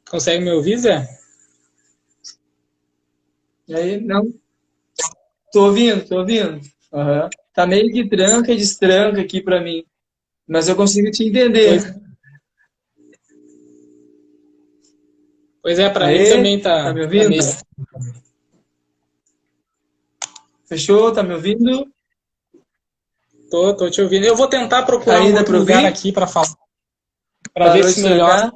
B: Consegue me ouvir, Zé?
A: E aí, não? Tô ouvindo, tô ouvindo. Uhum. Tá meio que tranca e destranca aqui pra mim. Mas eu consigo te entender.
B: Pois é, pra
A: Aê,
B: mim também tá.
A: Tá me ouvindo? Fechou? Tá me ouvindo?
B: Tô te ouvindo. Eu vou tentar procurar
A: Aí,
B: um
A: dá
B: outro
A: pra
B: lugar
A: ouvir?
B: aqui para falar. Para
A: Parou
B: ver
A: de trancar?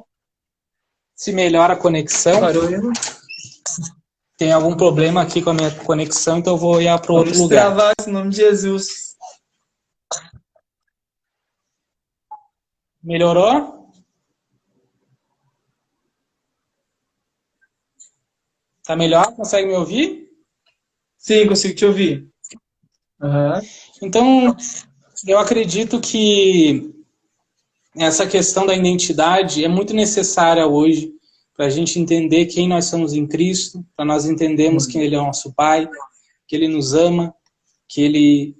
B: se melhora a conexão.
A: Parou.
B: Tem algum problema aqui com a minha conexão, então eu vou ir para outro lugar.
A: Vamos destravar em nome de Jesus.
B: Melhorou? Tá melhor? Consegue me ouvir?
A: Sim, consigo te ouvir. Uhum.
B: Então, eu acredito que essa questão da identidade é muito necessária hoje para a gente entender quem nós somos em Cristo, para nós entendermos que Ele é o nosso Pai, que Ele nos ama, que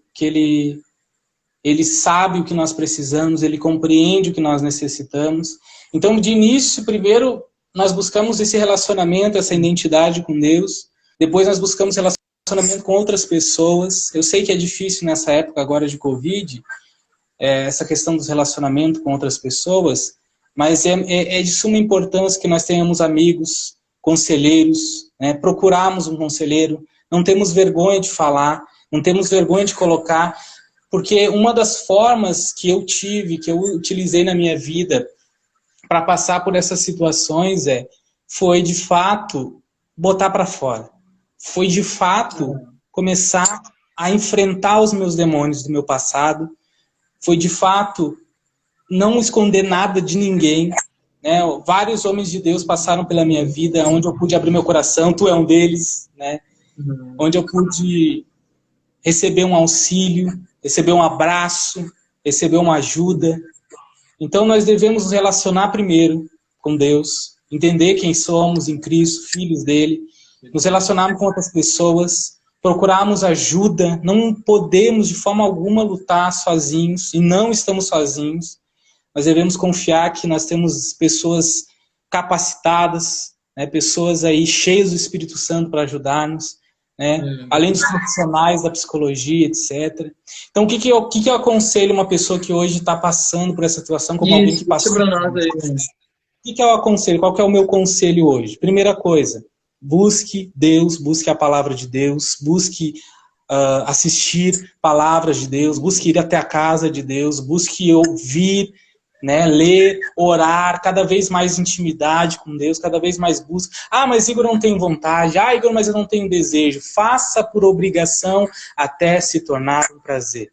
B: Ele sabe o que nós precisamos, Ele compreende o que nós necessitamos. Então, de início, primeiro, nós buscamos esse relacionamento, essa identidade com Deus. Depois, nós buscamos relacionamento com outras pessoas. Eu sei que é difícil nessa época agora de Covid, essa questão dos relacionamentos com outras pessoas, mas é de suma importância que nós tenhamos amigos, conselheiros, né? Procurarmos um conselheiro, não temos vergonha de falar, não temos vergonha de colocar, porque uma das formas que eu utilizei na minha vida para passar por essas situações foi de fato botar para fora, foi de fato começar a enfrentar os meus demônios do meu passado, foi de fato não esconder nada de ninguém, né? Vários homens de Deus passaram pela minha vida, onde eu pude abrir meu coração, tu é um deles, né? Onde eu pude receber um auxílio, receber um abraço, receber uma ajuda. Então nós devemos nos relacionar primeiro com Deus, entender quem somos em Cristo, filhos dele, nos relacionarmos com outras pessoas, procurarmos ajuda, não podemos de forma alguma lutar sozinhos, e não estamos sozinhos. Nós devemos confiar que nós temos pessoas capacitadas, né, pessoas aí cheias do Espírito Santo para ajudar-nos, né, além dos profissionais da psicologia, etc. Então, o que eu aconselho uma pessoa que hoje está passando por essa situação, como alguém que passou? O que eu aconselho? Qual que é o meu conselho hoje? Primeira coisa, busque Deus, busque a palavra de Deus, busque assistir palavras de Deus, busque ir até a casa de Deus, busque ouvir, né, ler, orar, cada vez mais intimidade com Deus, cada vez mais busca. Mas Igor, não tem vontade. Igor, mas eu não tenho desejo. Faça por obrigação até se tornar um prazer.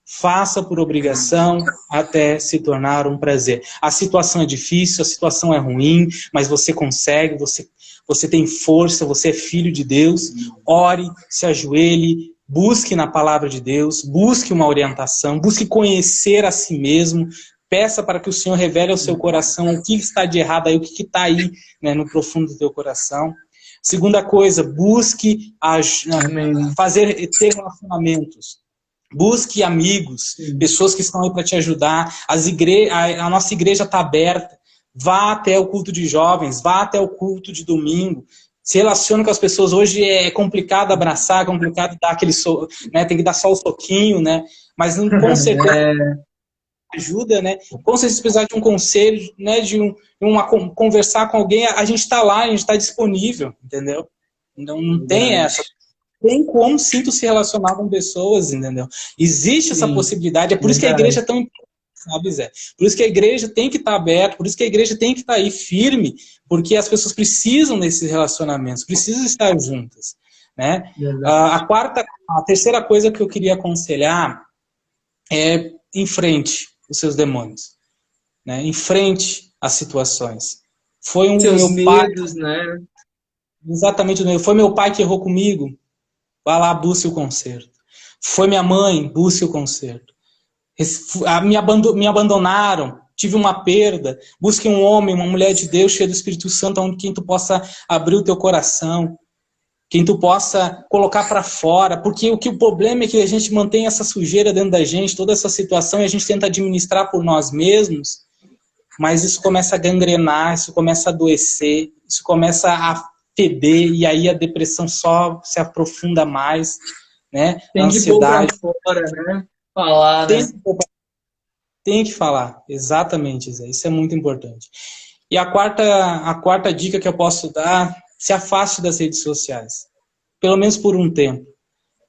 B: Faça por obrigação até se tornar um prazer. A situação é difícil, a situação é ruim, mas você consegue, você tem força, você é filho de Deus. Ore, se ajoelhe, busque na palavra de Deus, busque uma orientação, busque conhecer a si mesmo. Peça para que o Senhor revele ao seu coração o que está de errado aí, o que está aí, né, no profundo do teu coração. Segunda coisa, busque ter relacionamentos. Busque amigos, pessoas que estão aí para te ajudar. A nossa igreja está aberta. Vá até o culto de jovens, vá até o culto de domingo. se relaciona com as pessoas. Hoje é complicado abraçar, é complicado dar aquele né? Tem que dar só o soquinho, né? Mas com certeza ajuda, né? Com certeza, se precisar de um conselho, né? Conversar com alguém, a gente está lá, a gente está disponível, entendeu? Não tem essa. Tem como sim tu se relacionar com pessoas, entendeu? Existe essa possibilidade, é por isso que a igreja é tão importante, sabe, Zé? Por isso que a igreja tem que estar aberta, por isso que a igreja tem que estar aí firme, porque as pessoas precisam desses relacionamentos, precisam estar juntas, né? A terceira coisa que eu queria aconselhar é enfrente os seus demônios, né? Enfrente as situações. Foi
A: seus
B: meu pai,
A: medos, né?
B: Exatamente, foi meu pai que errou comigo. Vá lá, busque o conserto. Foi minha mãe, busque o conserto. Me abandonaram, tive uma perda. Busque um homem, uma mulher de Deus, cheia do Espírito Santo, onde quem tu possa abrir o teu coração, quem tu possa colocar para fora. Porque o problema é que a gente mantém essa sujeira dentro da gente, toda essa situação, e a gente tenta administrar por nós mesmos, mas isso começa a gangrenar, isso começa a adoecer, isso começa a feder, e aí a depressão só se aprofunda mais, né?
A: Tem que pôr pra fora, né? Falar, né?
B: Tem que falar, exatamente, Zé. Isso é muito importante. E a quarta dica que eu posso dar, se afaste das redes sociais. Pelo menos por um tempo.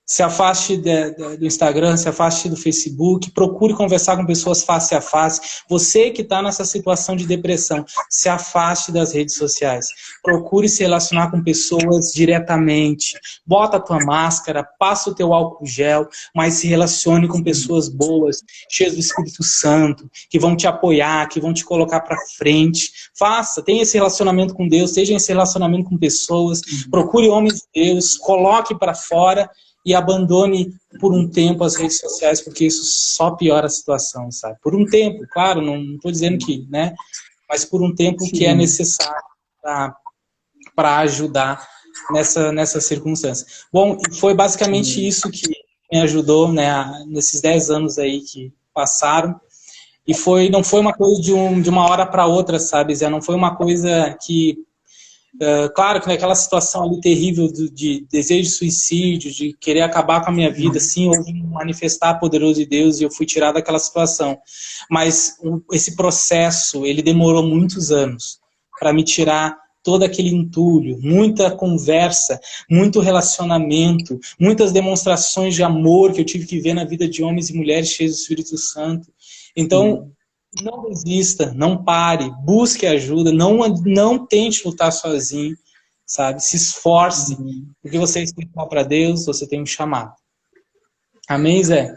B: Se afaste do Instagram, se afaste do Facebook, procure conversar com pessoas face a face. Você que está nessa situação de depressão, se afaste das redes sociais. Procure se relacionar com pessoas diretamente. Bota a tua máscara, passa o teu álcool gel, mas se relacione com pessoas boas, cheias do Espírito Santo, que vão te apoiar, que vão te colocar para frente. Tenha esse relacionamento com Deus, tenha esse relacionamento com pessoas. Procure homens de Deus, coloque para fora e abandone por um tempo as redes sociais, porque isso só piora a situação, sabe? Por um tempo, claro, não estou dizendo que, né? Mas por um tempo que é necessário para ajudar nessa circunstância. Bom, foi basicamente isso que me ajudou, né, nesses 10 anos aí que passaram. E não foi uma coisa de uma hora para outra, sabe, Zé? Não foi uma coisa que... claro que naquela situação ali terrível de desejo de suicídio, de querer acabar com a minha vida, sim, houve um manifestar poderoso de Deus e eu fui tirado daquela situação. Mas esse processo, ele demorou muitos anos para me tirar todo aquele entulho, muita conversa, muito relacionamento, muitas demonstrações de amor que eu tive que ver na vida de homens e mulheres cheios do Espírito Santo. Então, não desista, não pare, busque ajuda, não tente lutar sozinho, sabe? Se esforce, porque você é espiritual para Deus, você tem um chamado. Amém, Zé?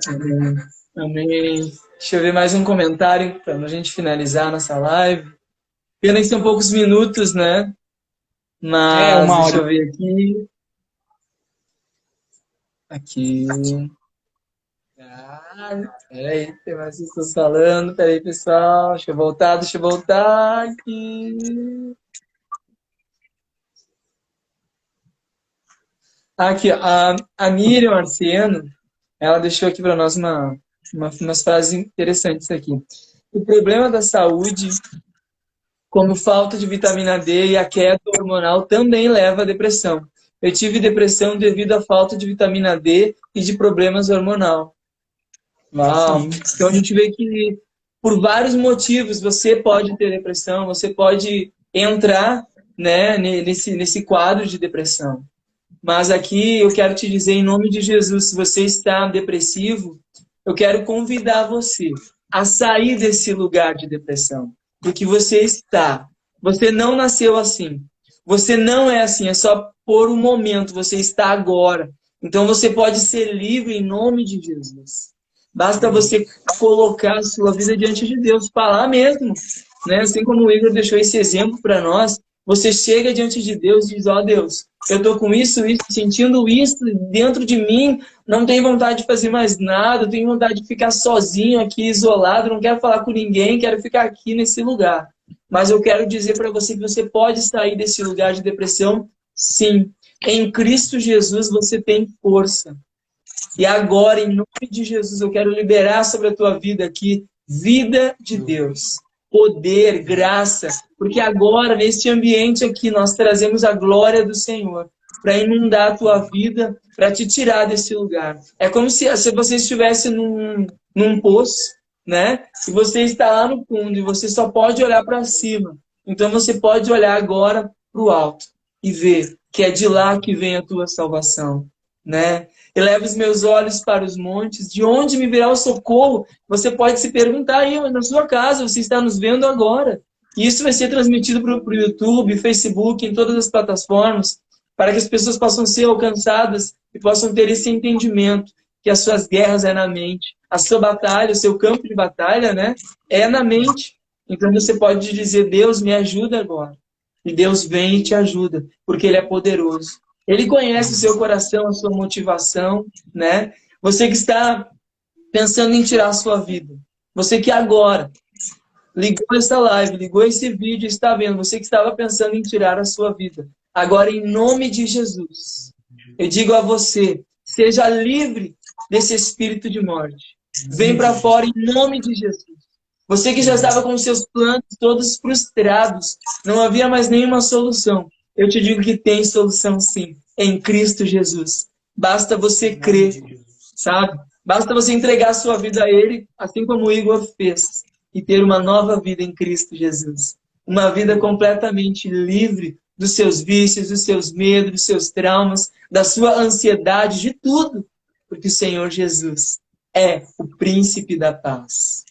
A: Amém. Deixa eu ver mais um comentário para a gente finalizar nossa live. Pena que são poucos minutos, né? Mas
B: uma hora.
A: Deixa eu ver aqui. Aqui. Peraí, tem mais pessoas falando. Peraí, pessoal. Deixa eu voltar aqui. Aqui, a Miriam Arciano, ela deixou aqui para nós umas frases interessantes aqui. O problema da saúde, como falta de vitamina D e a queda hormonal, também leva à depressão. Eu tive depressão devido à falta de vitamina D e de problemas hormonal. Uau. Então a gente vê que por vários motivos você pode ter depressão, você pode entrar, né, nesse quadro de depressão. Mas aqui eu quero te dizer, em nome de Jesus, se você está depressivo, eu quero convidar você a sair desse lugar de depressão. Porque você está. Você não nasceu assim. Você não é assim, é só por um momento, você está agora. Então você pode ser livre em nome de Jesus. Basta você colocar a sua vida diante de Deus, falar mesmo, né? Assim como o Igor deixou esse exemplo para nós, você chega diante de Deus e diz, ó Deus, eu estou com isso, sentindo isso dentro de mim, não tenho vontade de fazer mais nada, tenho vontade de ficar sozinho aqui, isolado, não quero falar com ninguém, quero ficar aqui nesse lugar. Mas eu quero dizer para você que você pode sair desse lugar de depressão, sim. Em Cristo Jesus você tem força. E agora, em nome de Jesus, eu quero liberar sobre a tua vida aqui, vida de Deus. poder, graça, porque agora, neste ambiente aqui, nós trazemos a glória do Senhor para inundar a tua vida, para te tirar desse lugar. É como se você estivesse num poço, né? E você está lá no fundo e você só pode olhar para cima. Então você pode olhar agora para o alto e ver que é de lá que vem a tua salvação, né? Eleva os meus olhos para os montes, de onde me virá o socorro? Você pode se perguntar aí na sua casa, você está nos vendo agora. E isso vai ser transmitido para o YouTube, Facebook, em todas as plataformas, para que as pessoas possam ser alcançadas e possam ter esse entendimento que as suas guerras é na mente. A sua batalha, o seu campo de batalha, né, é na mente. Então você pode dizer, Deus, me ajuda agora. E Deus vem e te ajuda, porque Ele é poderoso. Ele conhece o seu coração, a sua motivação, né? Você que está pensando em tirar a sua vida. Você que agora ligou essa live, ligou esse vídeo, está vendo. Você que estava pensando em tirar a sua vida. Agora, em nome de Jesus, eu digo a você, seja livre desse espírito de morte. Vem para fora em nome de Jesus. Você que já estava com seus planos todos frustrados, não havia mais nenhuma solução. Eu te digo que tem solução sim, em Cristo Jesus. Basta você crer, sabe? Basta você entregar a sua vida a Ele, assim como o Igor fez, e ter uma nova vida em Cristo Jesus. Uma vida completamente livre dos seus vícios, dos seus medos, dos seus traumas, da sua ansiedade, de tudo. Porque o Senhor Jesus é o príncipe da paz.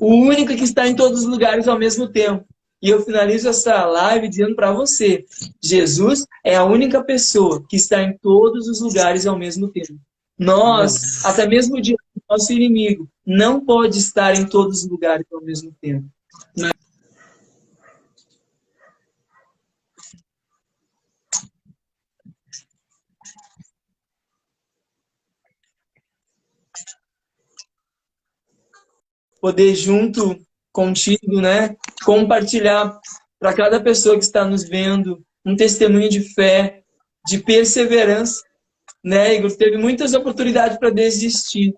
A: O único que está em todos os lugares ao mesmo tempo. E eu finalizo essa live dizendo para você, Jesus é a única pessoa que está em todos os lugares ao mesmo tempo. Nós, até mesmo o dia do nosso inimigo, não pode estar em todos os lugares ao mesmo tempo. Poder junto contigo, né, compartilhar para cada pessoa que está nos vendo um testemunho de fé, de perseverança, né, Igor? Teve muitas oportunidades para desistir,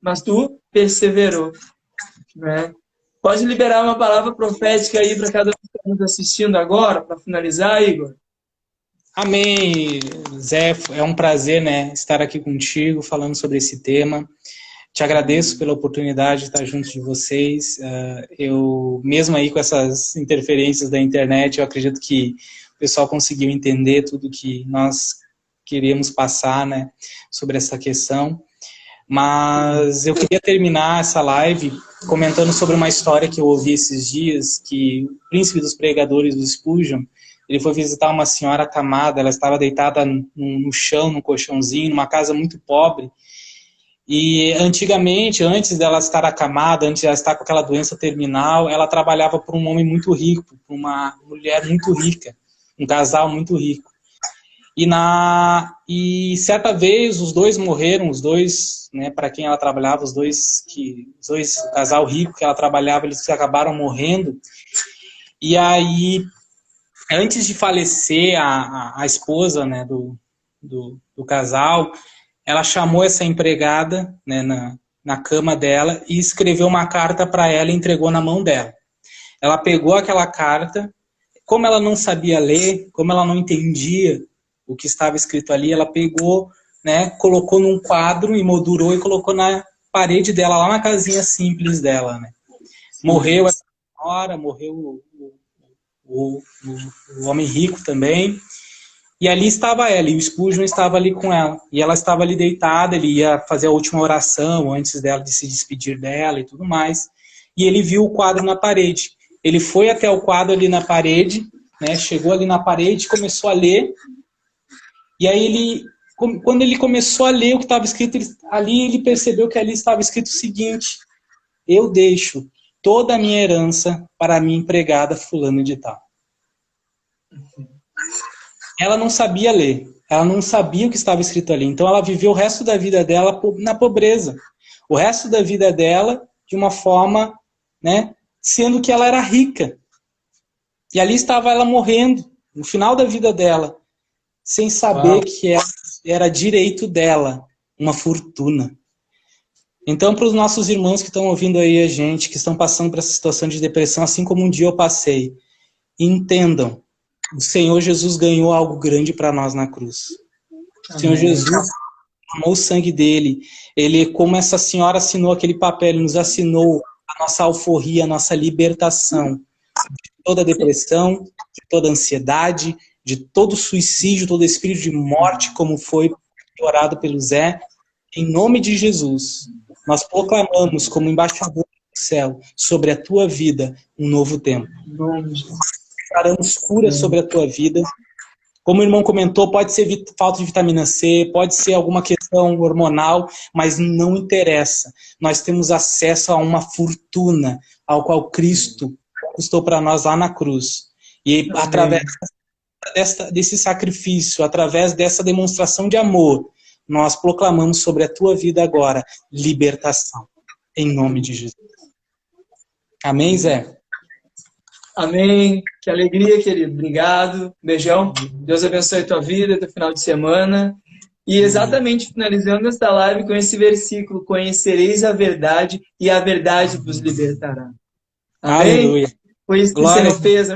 A: mas tu perseverou, né? Pode liberar uma palavra profética aí para cada um que está nos assistindo agora, para finalizar, Igor?
B: Amém, Zé. É um prazer, né, estar aqui contigo, falando sobre esse tema. Te agradeço pela oportunidade de estar junto de vocês. Eu, mesmo aí com essas interferências da internet, eu acredito que o pessoal conseguiu entender tudo que nós queríamos passar, né, sobre essa questão. Mas eu queria terminar essa live comentando sobre uma história que eu ouvi esses dias, que o príncipe dos pregadores do Spurgeon, ele foi visitar uma senhora acamada, ela estava deitada no chão, num colchãozinho, numa casa muito pobre. E antigamente, antes dela estar acamada, antes dela estar com aquela doença terminal, ela trabalhava para um homem muito rico, para uma mulher muito rica, um casal muito rico. E certa vez os dois morreram, os dois, né, para quem ela trabalhava, o casal rico que ela trabalhava, eles acabaram morrendo. E aí, antes de falecer, a esposa, né, do casal, ela chamou essa empregada, né, na cama dela e escreveu uma carta para ela e entregou na mão dela. Ela pegou aquela carta, como ela não sabia ler, como ela não entendia o que estava escrito ali, ela pegou, né, colocou num quadro, emoldurou e colocou na parede dela, lá na casinha simples dela. Né. Morreu essa senhora, morreu o homem rico também. E ali estava ela, e o Spurgeon estava ali com ela. E ela estava ali deitada, ele ia fazer a última oração antes dela de se despedir dela e tudo mais. E ele viu o quadro na parede. Ele foi até o quadro ali na parede, né, chegou ali na parede, começou a ler. E aí quando ele começou a ler o que estava escrito ali, ele percebeu que ali estava escrito o seguinte: eu deixo toda a minha herança para a minha empregada fulano de tal. Ela não sabia ler, ela não sabia o que estava escrito ali, então ela viveu o resto da vida dela na pobreza, o resto da vida dela de uma forma, né, sendo que ela era rica. E ali estava ela morrendo, no final da vida dela, sem saber que era direito dela uma fortuna. Então, para os nossos irmãos que estão ouvindo aí a gente, que estão passando por essa situação de depressão, assim como um dia eu passei, entendam, o Senhor Jesus ganhou algo grande para nós na cruz. O Senhor Jesus amou o sangue dele. Ele, como essa senhora assinou aquele papel, ele nos assinou a nossa alforria, a nossa libertação de toda depressão, de toda ansiedade, de todo suicídio, todo espírito de morte, como foi orado pelo Zé. Em nome de Jesus, nós proclamamos como embaixador do céu sobre a tua vida um novo tempo. Declaramos cura sobre a tua vida. Como o irmão comentou, pode ser falta de vitamina C, pode ser alguma questão hormonal, mas não interessa. Nós temos acesso a uma fortuna ao qual Cristo custou para nós lá na cruz. E através desse sacrifício, através dessa demonstração de amor, nós proclamamos sobre a tua vida agora libertação, em nome de Jesus. Amém, Zé?
A: Amém. Que alegria, querido. Obrigado. Beijão. Deus abençoe a tua vida, teu final de semana. E exatamente finalizando esta live com esse versículo: conhecereis a verdade e a verdade vos libertará. Amém?
B: Aleluia.
A: Foi isso que o Senhor fez.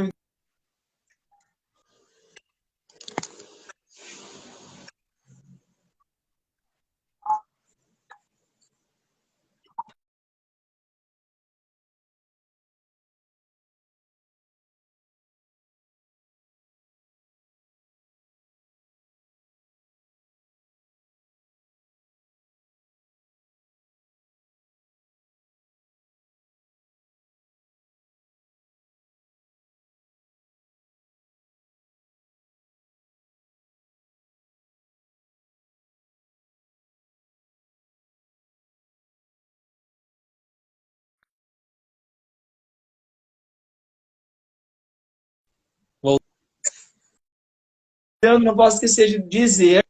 A: Eu não posso esquecer de dizer